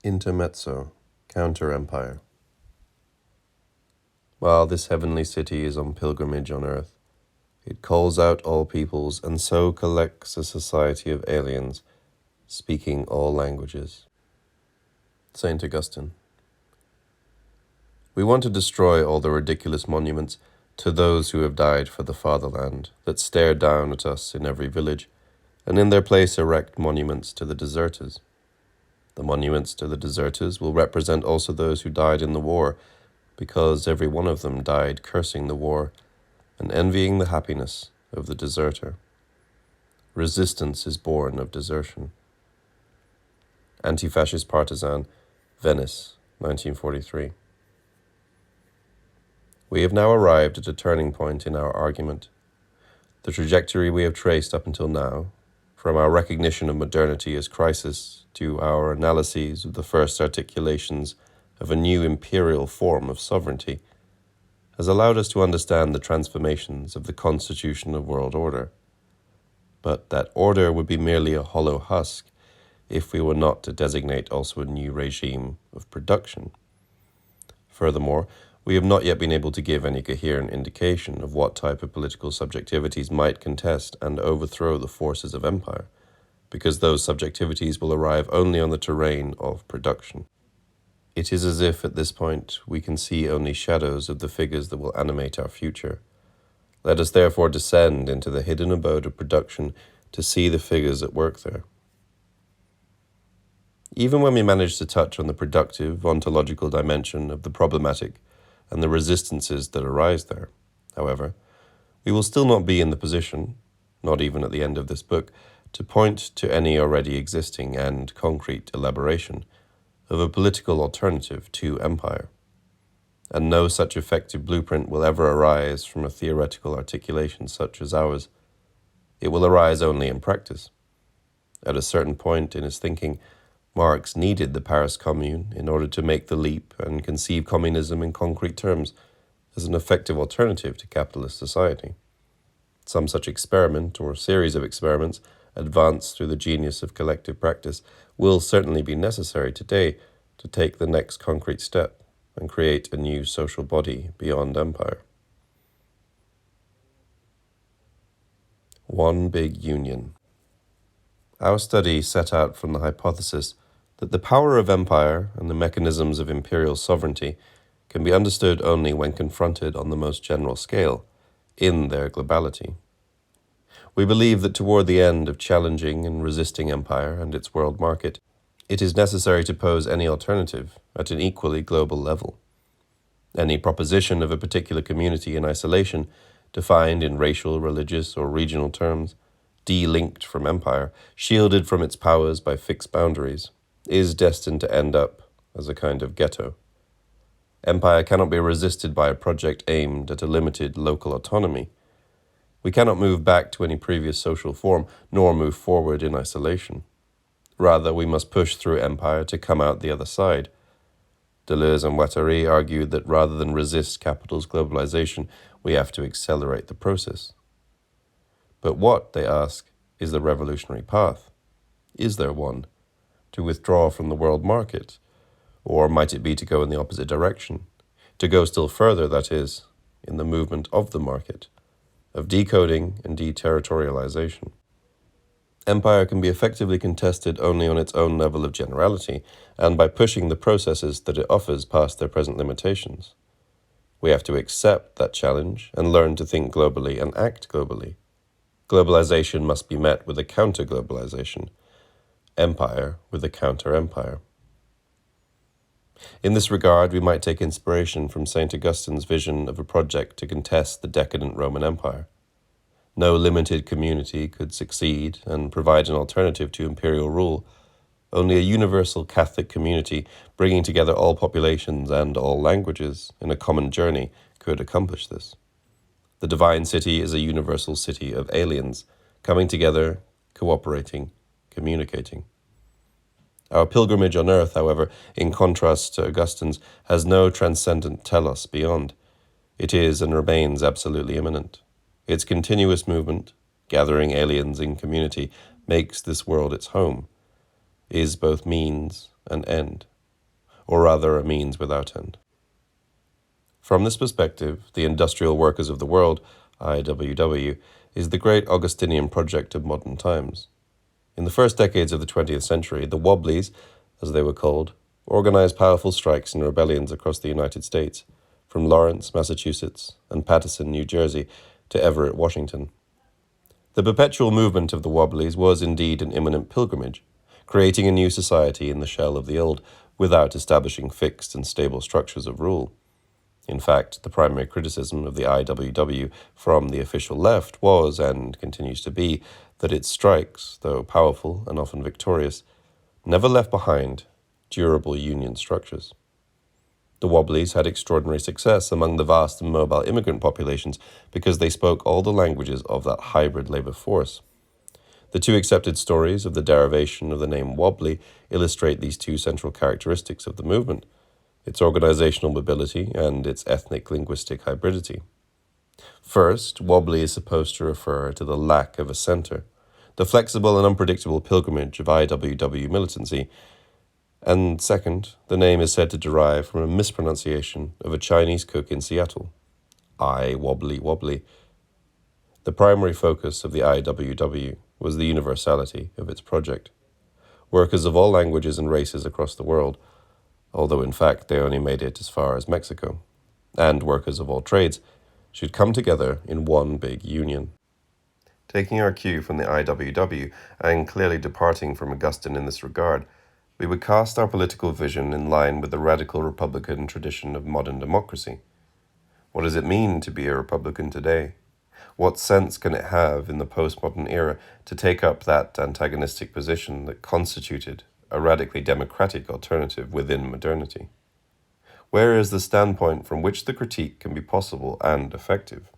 Intermezzo, Counter-Empire. While this heavenly city is on pilgrimage on earth, it calls out all peoples and so collects a society of aliens, speaking all languages. St. Augustine. We want to destroy all the ridiculous monuments to those who have died for the fatherland that stare down at us in every village, and in their place erect monuments to the deserters. The monuments to the deserters will represent also those who died in the war, because every one of them died cursing the war and envying the happiness of the deserter. Resistance is born of desertion. Anti-Fascist Partisan, Venice, 1943. We have now arrived at a turning point in our argument. The trajectory we have traced up until now, from our recognition of modernity as crisis to our analyses of the first articulations of a new imperial form of sovereignty, has allowed us to understand the transformations of the constitution of world order. But that order would be merely a hollow husk if we were not to designate also a new regime of production. Furthermore, we have not yet been able to give any coherent indication of what type of political subjectivities might contest and overthrow the forces of empire, because those subjectivities will arrive only on the terrain of production. It is as if at this point we can see only shadows of the figures that will animate our future. Let us therefore descend into the hidden abode of production to see the figures at work there. Even when we manage to touch on the productive, ontological dimension of the problematic and the resistances that arise there, however, we will still not be in the position, not even at the end of this book, to point to any already existing and concrete elaboration of a political alternative to empire. And no such effective blueprint will ever arise from a theoretical articulation such as ours. It will arise only in practice. At a certain point in his thinking, Marx needed the Paris Commune in order to make the leap and conceive communism in concrete terms as an effective alternative to capitalist society. Some such experiment or series of experiments advanced through the genius of collective practice will certainly be necessary today to take the next concrete step and create a new social body beyond empire. One big union. Our study set out from the hypothesis that the power of empire and the mechanisms of imperial sovereignty can be understood only when confronted on the most general scale, in their globality. We believe that toward the end of challenging and resisting empire and its world market, it is necessary to pose any alternative at an equally global level. Any proposition of a particular community in isolation, defined in racial, religious, or regional terms, de-linked from empire, shielded from its powers by fixed boundaries, is destined to end up as a kind of ghetto. Empire cannot be resisted by a project aimed at a limited local autonomy. We cannot move back to any previous social form, nor move forward in isolation. Rather, we must push through empire to come out the other side. Deleuze and Guattari argued that rather than resist capital's globalization, we have to accelerate the process. But what, they ask, is the revolutionary path? Is there one? To withdraw from the world market? Or might it be to go in the opposite direction? To go still further, that is, in the movement of the market, of decoding and deterritorialization. Empire can be effectively contested only on its own level of generality and by pushing the processes that it offers past their present limitations. We have to accept that challenge and learn to think globally and act globally. Globalization must be met with a counter-globalization, empire with a counter-empire. In this regard, we might take inspiration from St. Augustine's vision of a project to contest the decadent Roman Empire. No limited community could succeed and provide an alternative to imperial rule. Only a universal Catholic community, bringing together all populations and all languages in a common journey, could accomplish this. The divine city is a universal city of aliens, coming together, cooperating, communicating. Our pilgrimage on earth, however, in contrast to Augustine's, has no transcendent telos beyond. It is and remains absolutely immanent. Its continuous movement, gathering aliens in community, makes this world its home, is both means and end. or rather a means without end. From this perspective, the Industrial Workers of the World, IWW, is the great Augustinian project of modern times. In the first decades of the 20th century, the Wobblies, as they were called, organized powerful strikes and rebellions across the United States, from Lawrence, Massachusetts, and Paterson, New Jersey, to Everett, Washington. The perpetual movement of the Wobblies was indeed an imminent pilgrimage, creating a new society in the shell of the old, without establishing fixed and stable structures of rule. In fact, the primary criticism of the IWW from the official left was, and continues to be, that its strikes, though powerful and often victorious, never left behind durable union structures. The Wobblies had extraordinary success among the vast and mobile immigrant populations because they spoke all the languages of that hybrid labor force. The two accepted stories of the derivation of the name Wobbly illustrate these two central characteristics of the movement: its organizational mobility and its ethnic-linguistic hybridity. First, Wobbly is supposed to refer to the lack of a center, the flexible and unpredictable pilgrimage of IWW militancy. And second, the name is said to derive from a mispronunciation of a Chinese cook in Seattle, I wobbly wobbly. The primary focus of the IWW was the universality of its project. Workers of all languages and races across the world, although in fact they only made it as far as Mexico, and workers of all trades, should come together in one big union. Taking our cue from the IWW, and clearly departing from Augustine in this regard, we would cast our political vision in line with the radical republican tradition of modern democracy. What does it mean to be a republican today? What sense can it have in the postmodern era to take up that antagonistic position that constituted a radically democratic alternative within modernity? Where is the standpoint from which the critique can be possible and effective?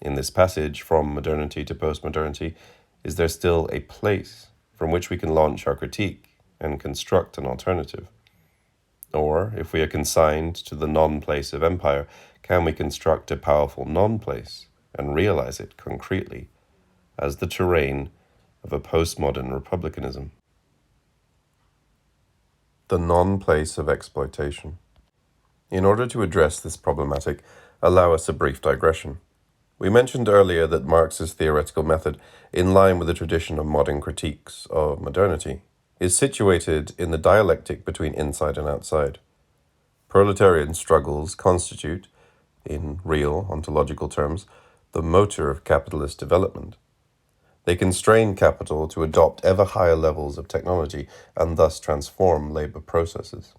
In this passage from modernity to postmodernity, is there still a place from which we can launch our critique and construct an alternative? Or, if we are consigned to the non-place of empire, can we construct a powerful non-place and realize it concretely as the terrain of a postmodern republicanism? The non-place of exploitation. In order to address this problematic, allow us a brief digression. We mentioned earlier that Marx's theoretical method, in line with the tradition of modern critiques of modernity, is situated in the dialectic between inside and outside. Proletarian struggles constitute, in real ontological terms, the motor of capitalist development. They constrain capital to adopt ever higher levels of technology and thus transform labor processes.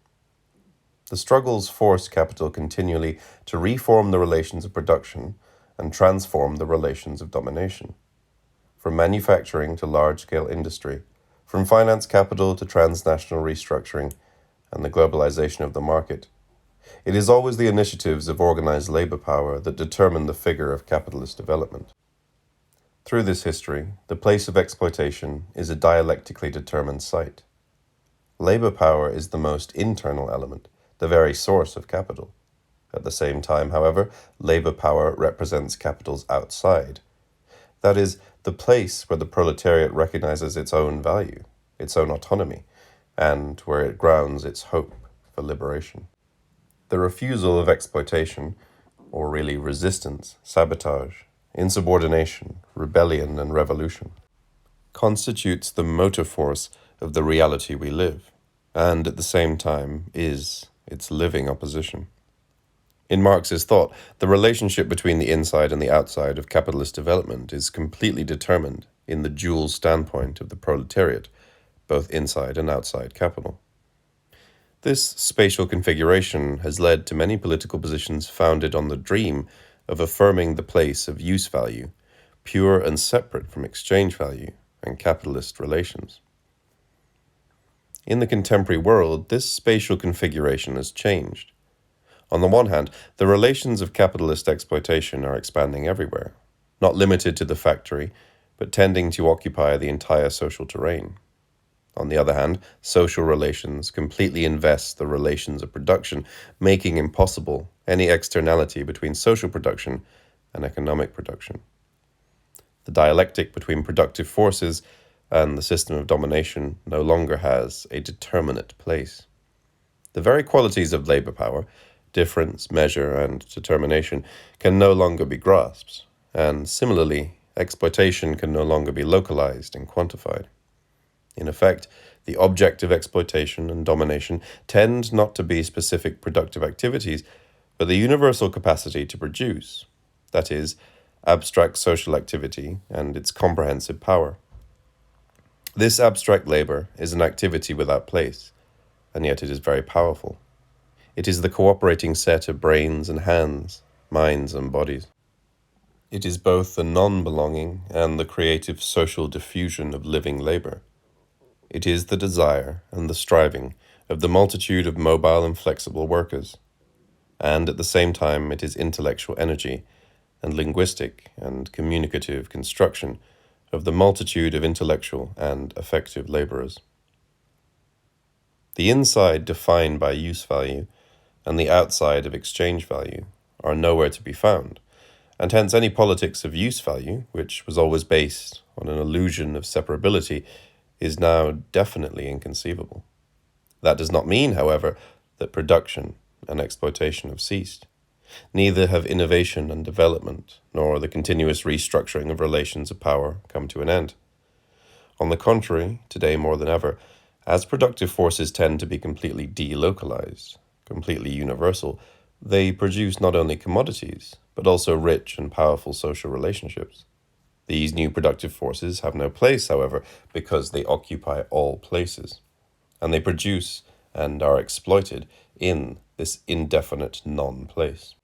The struggles force capital continually to reform the relations of production and transform the relations of domination. From manufacturing to large-scale industry, from finance capital to transnational restructuring and the globalization of the market, it is always the initiatives of organized labor power that determine the figure of capitalist development. Through this history, the place of exploitation is a dialectically determined site. Labor power is the most internal element, the very source of capital. At the same time, however, labor power represents capital's outside. That is, the place where the proletariat recognizes its own value, its own autonomy, and where it grounds its hope for liberation. The refusal of exploitation, or really resistance, sabotage, insubordination, rebellion, and revolution, constitutes the motor force of the reality we live, and at the same time is its living opposition. In Marx's thought, the relationship between the inside and the outside of capitalist development is completely determined in the dual standpoint of the proletariat, both inside and outside capital. This spatial configuration has led to many political positions founded on the dream of affirming the place of use value, pure and separate from exchange value and capitalist relations. In the contemporary world, this spatial configuration has changed. On the one hand, the relations of capitalist exploitation are expanding everywhere, not limited to the factory, but tending to occupy the entire social terrain. On the other hand, social relations completely invest the relations of production, making impossible any externality between social production and economic production. The dialectic between productive forces and the system of domination no longer has a determinate place. The very qualities of labor power, difference, measure, and determination, can no longer be grasped, and similarly, exploitation can no longer be localized and quantified. In effect, the object of exploitation and domination tend not to be specific productive activities, but the universal capacity to produce, that is, abstract social activity and its comprehensive power. This abstract labor is an activity without place, and yet it is very powerful. It is the cooperating set of brains and hands, minds and bodies. It is both the non-belonging and the creative social diffusion of living labor. It is the desire and the striving of the multitude of mobile and flexible workers, and at the same time it is intellectual energy and linguistic and communicative construction of the multitude of intellectual and affective laborers. The inside defined by use value and the outside of exchange value are nowhere to be found, and hence any politics of use value, which was always based on an illusion of separability, is now definitely inconceivable. That does not mean, however, that production and exploitation have ceased. Neither have innovation and development, nor the continuous restructuring of relations of power come to an end. On the contrary, today more than ever, as productive forces tend to be completely delocalized, completely universal, they produce not only commodities, but also rich and powerful social relationships. These new productive forces have no place, however, because they occupy all places, and they produce and are exploited in this indefinite non-place.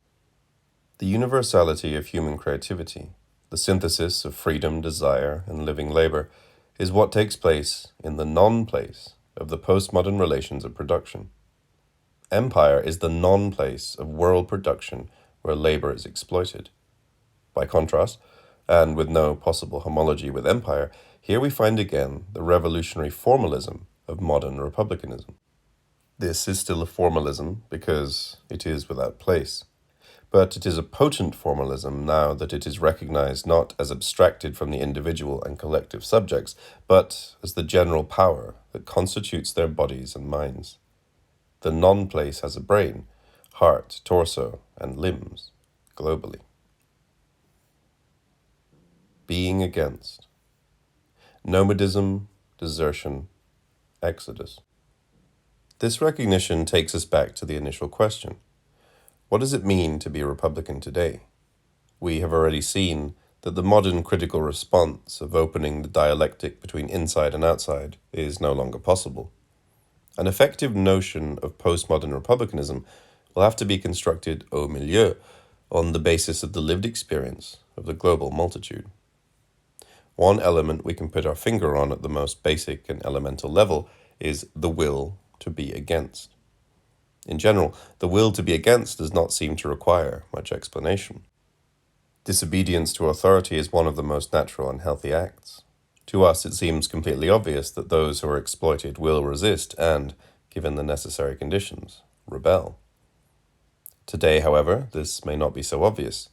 The universality of human creativity, the synthesis of freedom, desire, and living labor, is what takes place in the non-place of the postmodern relations of production. Empire is the non-place of world production where labor is exploited. By contrast, and with no possible homology with empire, here we find again the revolutionary formalism of modern republicanism. This is still a formalism because it is without place, but it is a potent formalism now that it is recognized not as abstracted from the individual and collective subjects, but as the general power that constitutes their bodies and minds. The non-place has a brain, heart, torso, and limbs, globally. Being against. Nomadism, desertion, exodus. This recognition takes us back to the initial question. What does it mean to be a Republican today? We have already seen that the modern critical response of opening the dialectic between inside and outside is no longer possible. An effective notion of postmodern republicanism will have to be constructed au milieu on the basis of the lived experience of the global multitude. One element we can put our finger on at the most basic and elemental level is the will to be against. In general, the will to be against does not seem to require much explanation. Disobedience to authority is one of the most natural and healthy acts. To us, it seems completely obvious that those who are exploited will resist and, given the necessary conditions, rebel. Today, however, this may not be so obvious.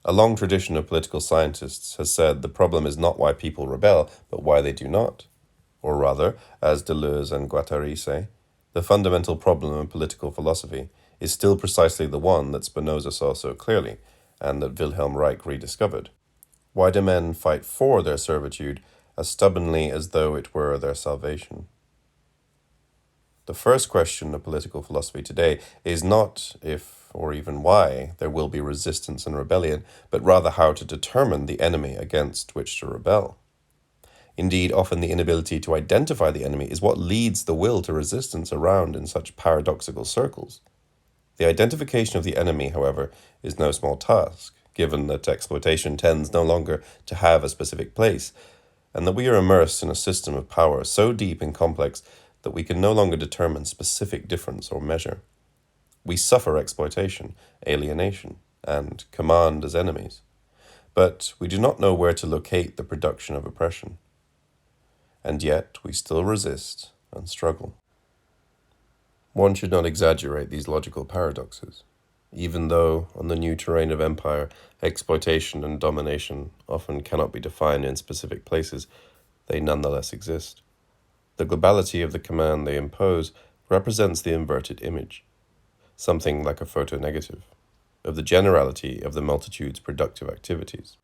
A long tradition of political scientists has said the problem is not why people rebel, but why they do not. Or rather, as Deleuze and Guattari say, the fundamental problem of political philosophy is still precisely the one that Spinoza saw so clearly, and that Wilhelm Reich rediscovered. Why do men fight for their servitude as stubbornly as though it were their salvation? The first question of political philosophy today is not if or even why there will be resistance and rebellion, but rather how to determine the enemy against which to rebel. Indeed, often the inability to identify the enemy is what leads the will to resistance around in such paradoxical circles. The identification of the enemy, however, is no small task, given that exploitation tends no longer to have a specific place, and that we are immersed in a system of power so deep and complex that we can no longer determine specific difference or measure. We suffer exploitation, alienation, and command as enemies, but we do not know where to locate the production of oppression. And yet we still resist and struggle. One should not exaggerate these logical paradoxes. Even though, on the new terrain of empire, exploitation and domination often cannot be defined in specific places, they nonetheless exist. The globality of the command they impose represents the inverted image, something like a photonegative, of the generality of the multitude's productive activities.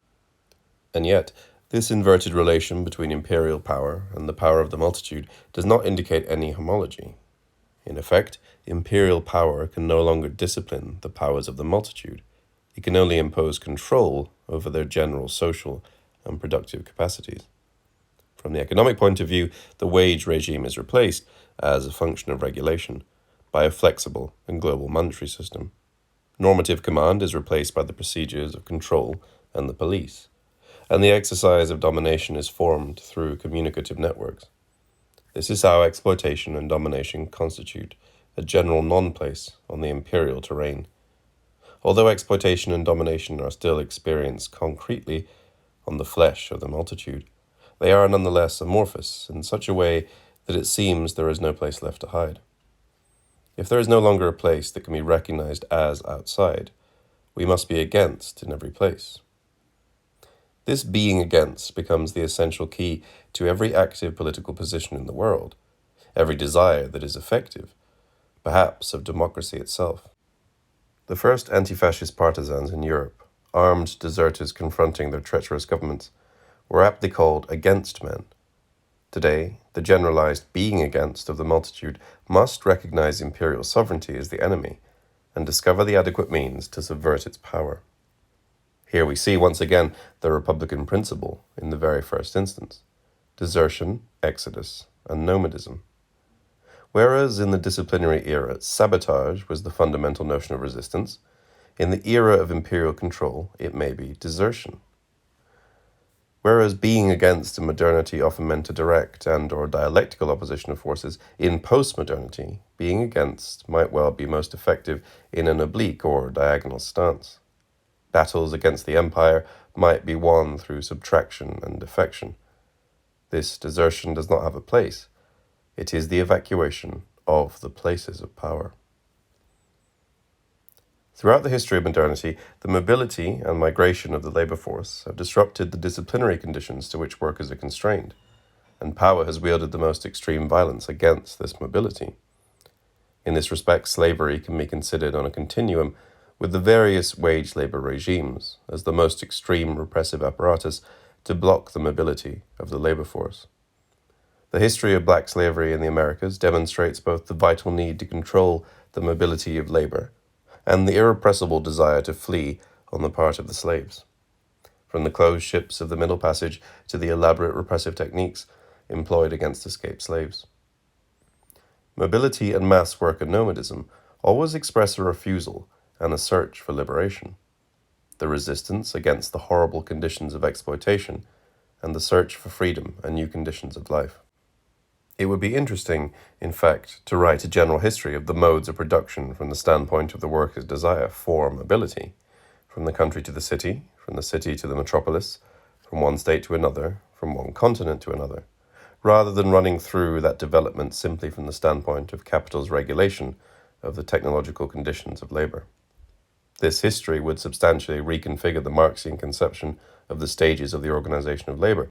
And yet, this inverted relation between imperial power and the power of the multitude does not indicate any homology. In effect, imperial power can no longer discipline the powers of the multitude. It can only impose control over their general social and productive capacities. From the economic point of view, the wage regime is replaced, as a function of regulation, by a flexible and global monetary system. Normative command is replaced by the procedures of control and the police, and the exercise of domination is formed through communicative networks. This is how exploitation and domination constitute a general non-place on the imperial terrain. Although exploitation and domination are still experienced concretely on the flesh of the multitude, they are nonetheless amorphous in such a way that it seems there is no place left to hide. If there is no longer a place that can be recognized as outside, we must be against in every place. This being against becomes the essential key to every active political position in the world, every desire that is effective, perhaps of democracy itself. The first anti-fascist partisans in Europe, armed deserters confronting their treacherous governments, were aptly called against men. Today, the generalized being against of the multitude must recognize imperial sovereignty as the enemy and discover the adequate means to subvert its power. Here we see once again the Republican principle in the very first instance: desertion, exodus, and nomadism. Whereas in the disciplinary era, sabotage was the fundamental notion of resistance, in the era of imperial control, it may be desertion. Whereas being against in modernity often meant a direct and/or dialectical opposition of forces, in postmodernity, being against might well be most effective in an oblique or diagonal stance. Battles against the empire might be won through subtraction and defection. This desertion does not have a place. It is the evacuation of the places of power. Throughout the history of modernity, the mobility and migration of the labor force have disrupted the disciplinary conditions to which workers are constrained, and power has wielded the most extreme violence against this mobility. In this respect, slavery can be considered on a continuum with the various wage labor regimes as the most extreme repressive apparatus to block the mobility of the labor force. The history of black slavery in the Americas demonstrates both the vital need to control the mobility of labor and the irrepressible desire to flee on the part of the slaves. From the closed ships of the Middle Passage to the elaborate repressive techniques employed against escaped slaves. Mobility and mass work and nomadism always express a refusal and a search for liberation, the resistance against the horrible conditions of exploitation, and the search for freedom and new conditions of life. It would be interesting, in fact, to write a general history of the modes of production from the standpoint of the worker's desire for mobility, from the country to the city, from the city to the metropolis, from one state to another, from one continent to another, rather than running through that development simply from the standpoint of capital's regulation of the technological conditions of labor. This history would substantially reconfigure the Marxian conception of the stages of the organization of labor,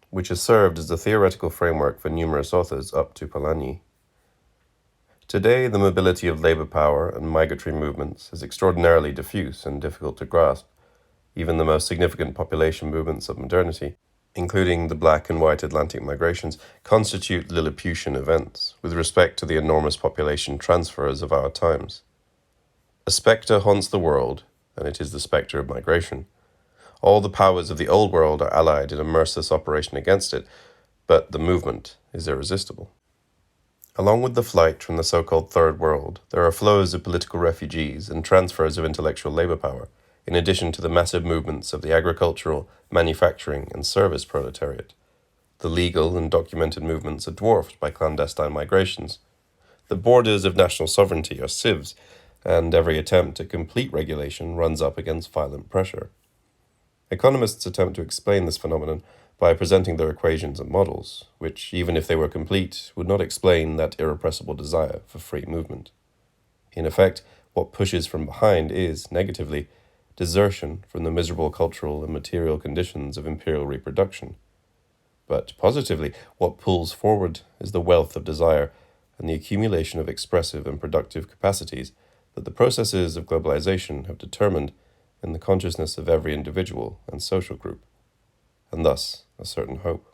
which has served as the theoretical framework for numerous authors up to Polanyi. Today, the mobility of labor power and migratory movements is extraordinarily diffuse and difficult to grasp. Even the most significant population movements of modernity, including the black and white Atlantic migrations, constitute Lilliputian events with respect to the enormous population transfers of our times. A spectre haunts the world, and it is the spectre of migration. All the powers of the old world are allied in a merciless operation against it, but the movement is irresistible. Along with the flight from the so-called Third World, there are flows of political refugees and transfers of intellectual labor power, in addition to the massive movements of the agricultural, manufacturing, and service proletariat. The legal and documented movements are dwarfed by clandestine migrations. The borders of national sovereignty are sieves, and every attempt at complete regulation runs up against violent pressure. Economists attempt to explain this phenomenon by presenting their equations and models, which, even if they were complete, would not explain that irrepressible desire for free movement. In effect, what pushes from behind is, negatively, desertion from the miserable cultural and material conditions of imperial reproduction. But positively, what pulls forward is the wealth of desire and the accumulation of expressive and productive capacities that the processes of globalization have determined in the consciousness of every individual and social group, and thus a certain hope.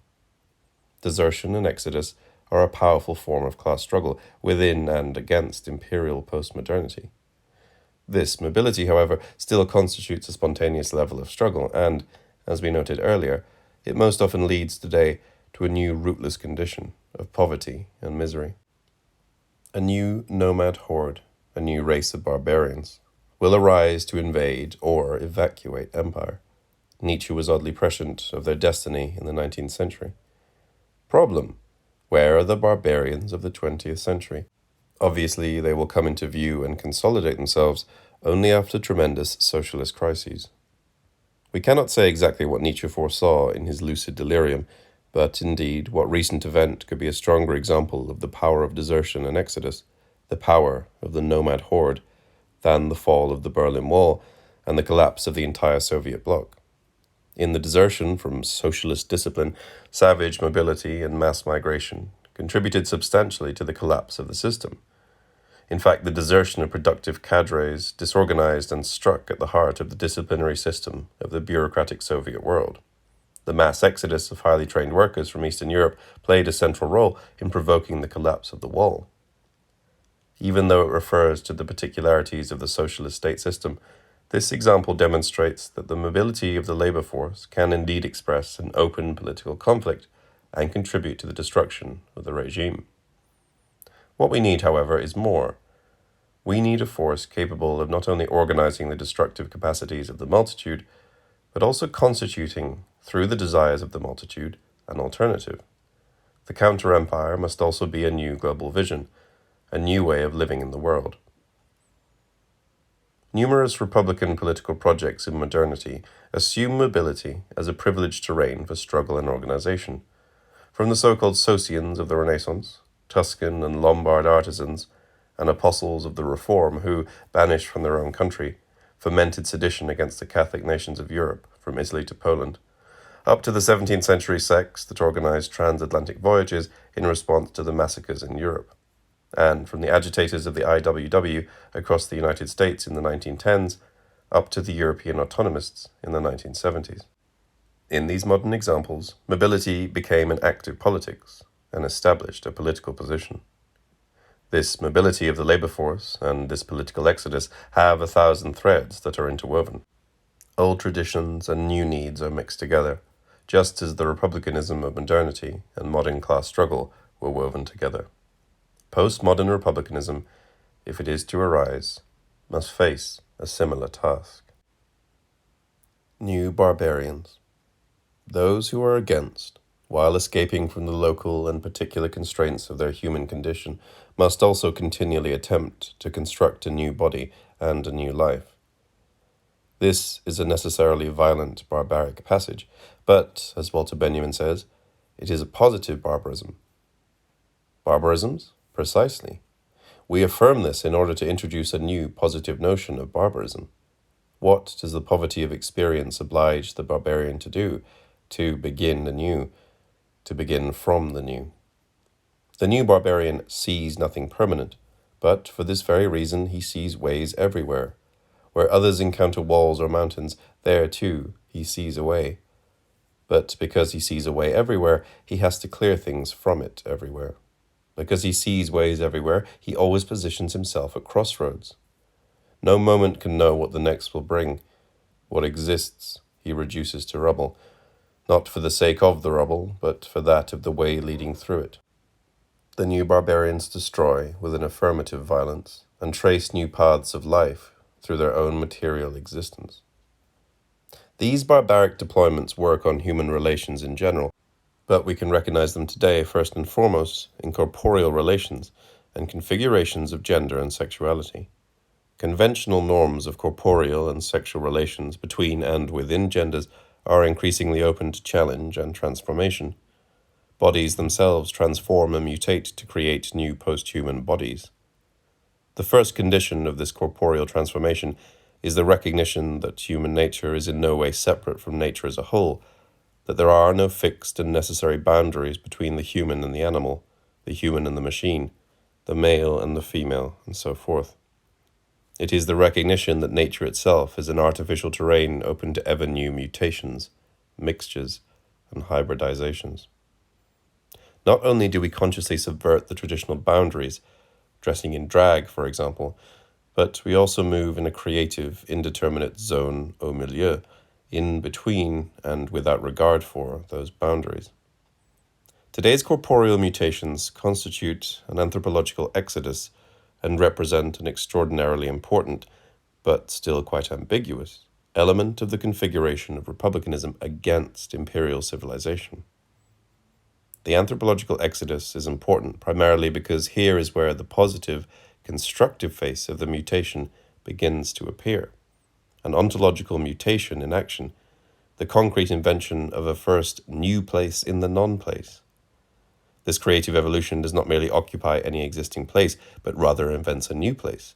Desertion and exodus are a powerful form of class struggle within and against imperial postmodernity. This mobility, however, still constitutes a spontaneous level of struggle, and, as we noted earlier, it most often leads today to a new rootless condition of poverty and misery. A new nomad horde, a new race of barbarians, will arise to invade or evacuate empire. Nietzsche was oddly prescient of their destiny in the 19th century. Problem: where are the barbarians of the 20th century? Obviously, they will come into view and consolidate themselves only after tremendous socialist crises. We cannot say exactly what Nietzsche foresaw in his lucid delirium, but indeed, what recent event could be a stronger example of the power of desertion and exodus, the power of the nomad horde, than the fall of the Berlin Wall and the collapse of the entire Soviet bloc? In the desertion from socialist discipline, savage mobility and mass migration contributed substantially to the collapse of the system. In fact, the desertion of productive cadres disorganized and struck at the heart of the disciplinary system of the bureaucratic Soviet world. The mass exodus of highly trained workers from Eastern Europe played a central role in provoking the collapse of the wall. Even though it refers to the particularities of the socialist state system, this example demonstrates that the mobility of the labor force can indeed express an open political conflict and contribute to the destruction of the regime. What we need, however, is more. We need a force capable of not only organizing the destructive capacities of the multitude, but also constituting, through the desires of the multitude, an alternative. The counter-empire must also be a new global vision, a new way of living in the world. Numerous Republican political projects in modernity assume mobility as a privileged terrain for struggle and organization. From the so-called Socians of the Renaissance, Tuscan and Lombard artisans, and apostles of the Reform who, banished from their own country, fomented sedition against the Catholic nations of Europe, from Italy to Poland, up to the 17th century sects that organized transatlantic voyages in response to the massacres in Europe, and from the agitators of the IWW across the United States in the 1910s, up to the European autonomists in the 1970s. In these modern examples, mobility became an active politics and established a political position. This mobility of the labor force and this political exodus have 1,000 threads that are interwoven. Old traditions and new needs are mixed together, just as the republicanism of modernity and modern class struggle were woven together. Postmodern republicanism, if it is to arise, must face a similar task. New barbarians. Those who are against, while escaping from the local and particular constraints of their human condition, must also continually attempt to construct a new body and a new life. This is a necessarily violent, barbaric passage, but, as Walter Benjamin says, it is a positive barbarism. Barbarisms? Precisely. We affirm this in order to introduce a new positive notion of barbarism. What does the poverty of experience oblige the barbarian to do? To begin anew, to begin from the new. The new barbarian sees nothing permanent, but for this very reason he sees ways everywhere. Where others encounter walls or mountains, there too he sees a way. But because he sees a way everywhere, he has to clear things from it everywhere. Because he sees ways everywhere, he always positions himself at crossroads. No moment can know what the next will bring. What exists, he reduces to rubble, not for the sake of the rubble, but for that of the way leading through it. The new barbarians destroy with an affirmative violence and trace new paths of life through their own material existence. These barbaric deployments work on human relations in general, but we can recognize them today first and foremost in corporeal relations and configurations of gender and sexuality. Conventional norms of corporeal and sexual relations between and within genders are increasingly open to challenge and transformation. Bodies themselves transform and mutate to create new post-human bodies. The first condition of this corporeal transformation is the recognition that human nature is in no way separate from nature as a whole, that there are no fixed and necessary boundaries between the human and the animal, the human and the machine, the male and the female, and so forth. It is the recognition that nature itself is an artificial terrain open to ever new mutations, mixtures, and hybridizations. Not only do we consciously subvert the traditional boundaries, dressing in drag, for example, but we also move in a creative, indeterminate zone au milieu, in between and without regard for those boundaries. Today's corporeal mutations constitute an anthropological exodus and represent an extraordinarily important, but still quite ambiguous, element of the configuration of republicanism against imperial civilization. The anthropological exodus is important primarily because here is where the positive, constructive face of the mutation begins to appear. An ontological mutation in action, the concrete invention of a first new place in the non-place. This creative evolution does not merely occupy any existing place, but rather invents a new place.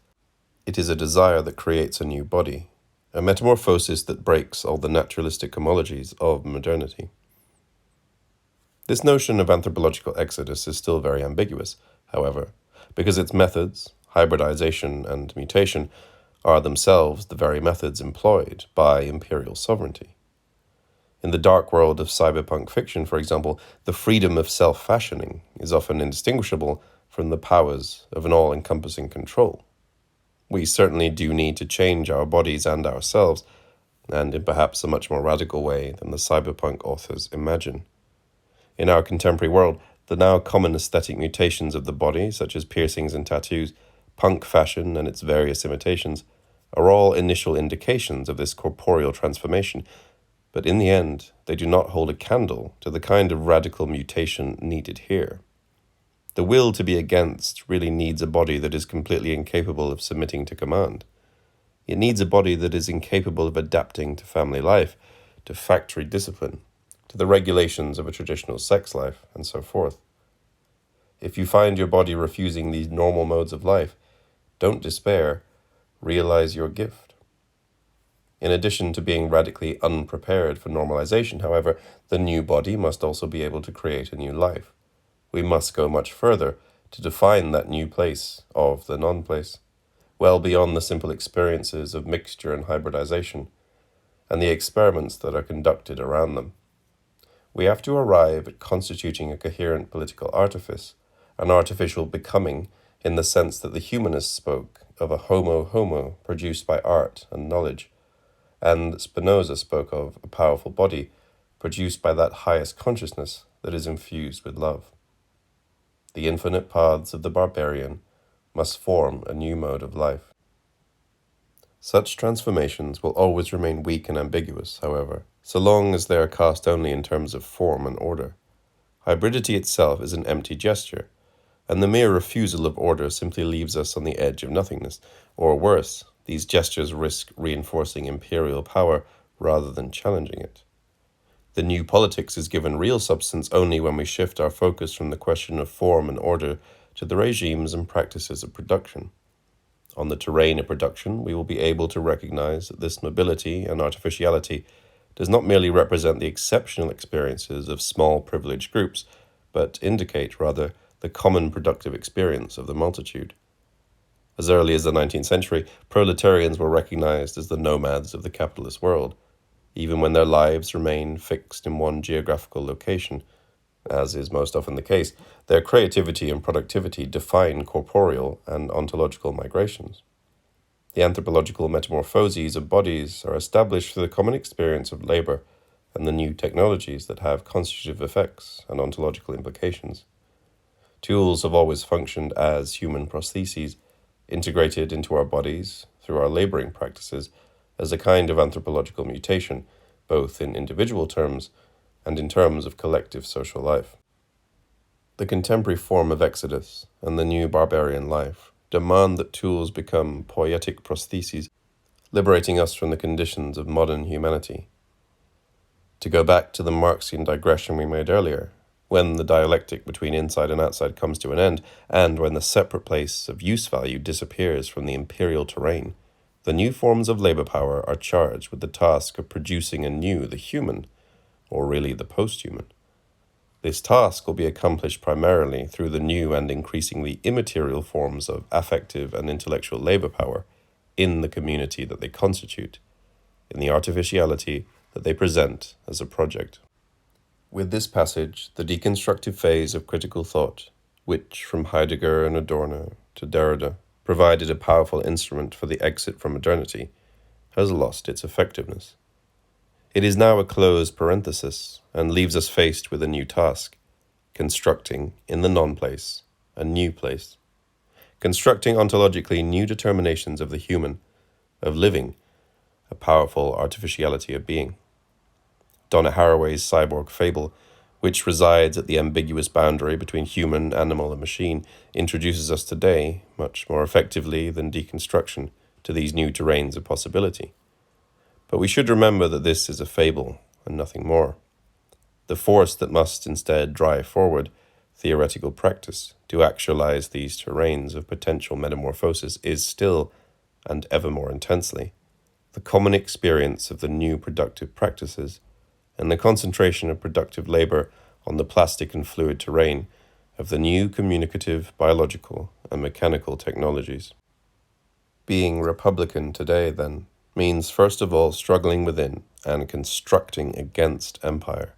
It is a desire that creates a new body, a metamorphosis that breaks all the naturalistic homologies of modernity. This notion of anthropological exodus is still very ambiguous, however, because its methods, hybridization and mutation, are themselves the very methods employed by imperial sovereignty. In the dark world of cyberpunk fiction, for example, the freedom of self-fashioning is often indistinguishable from the powers of an all-encompassing control. We certainly do need to change our bodies and ourselves, and in perhaps a much more radical way than the cyberpunk authors imagine. In our contemporary world, the now common aesthetic mutations of the body, such as piercings and tattoos, punk fashion and its various imitations, are all initial indications of this corporeal transformation, but in the end, they do not hold a candle to the kind of radical mutation needed here. The will to be against really needs a body that is completely incapable of submitting to command. It needs a body that is incapable of adapting to family life, to factory discipline, to the regulations of a traditional sex life, and so forth. If you find your body refusing these normal modes of life, don't despair, realize your gift. In addition to being radically unprepared for normalization, however, the new body must also be able to create a new life. We must go much further to define that new place of the non-place, well beyond the simple experiences of mixture and hybridization, and the experiments that are conducted around them. We have to arrive at constituting a coherent political artifice, an artificial becoming in the sense that the humanists spoke of a homo produced by art and knowledge, and Spinoza spoke of a powerful body produced by that highest consciousness that is infused with love. The infinite paths of the barbarian must form a new mode of life. Such transformations will always remain weak and ambiguous, however, so long as they are cast only in terms of form and order. Hybridity itself is an empty gesture, and the mere refusal of order simply leaves us on the edge of nothingness, or worse, these gestures risk reinforcing imperial power rather than challenging it. The new politics is given real substance only when we shift our focus from the question of form and order to the regimes and practices of production. On the terrain of production, we will be able to recognize that this mobility and artificiality does not merely represent the exceptional experiences of small privileged groups, but indicate, rather, the common productive experience of the multitude. As early as the 19th century, proletarians were recognized as the nomads of the capitalist world, even when their lives remain fixed in one geographical location. As is most often the case, their creativity and productivity define corporeal and ontological migrations. The anthropological metamorphoses of bodies are established through the common experience of labor and the new technologies that have constitutive effects and ontological implications. Tools have always functioned as human prostheses, integrated into our bodies through our laboring practices as a kind of anthropological mutation, both in individual terms and in terms of collective social life. The contemporary form of exodus and the new barbarian life demand that tools become poietic prostheses, liberating us from the conditions of modern humanity. To go back to the Marxian digression we made earlier, when the dialectic between inside and outside comes to an end, and when the separate place of use value disappears from the imperial terrain, the new forms of labor power are charged with the task of producing anew the human, or really the post-human. This task will be accomplished primarily through the new and increasingly immaterial forms of affective and intellectual labor power in the community that they constitute, in the artificiality that they present as a project. With this passage, the deconstructive phase of critical thought, which from Heidegger and Adorno to Derrida provided a powerful instrument for the exit from modernity, has lost its effectiveness. It is now a closed parenthesis and leaves us faced with a new task, constructing, in the non-place, a new place, constructing ontologically new determinations of the human, of living, a powerful artificiality of being. Donna Haraway's cyborg fable, which resides at the ambiguous boundary between human, animal, and machine, introduces us today, much more effectively than deconstruction, to these new terrains of possibility. But we should remember that this is a fable and nothing more. The force that must instead drive forward theoretical practice to actualize these terrains of potential metamorphosis is still, and ever more intensely, the common experience of the new productive practices and the concentration of productive labor on the plastic and fluid terrain of the new communicative, biological, and mechanical technologies. Being Republican today, then, means first of all struggling within and constructing against empire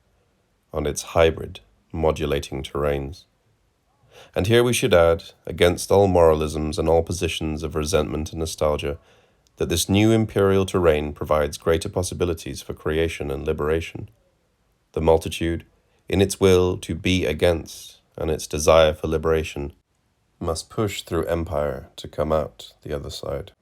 on its hybrid, modulating terrains. And here we should add, against all moralisms and all positions of resentment and nostalgia, that this new imperial terrain provides greater possibilities for creation and liberation. The multitude, in its will to be against and its desire for liberation, must push through empire to come out the other side.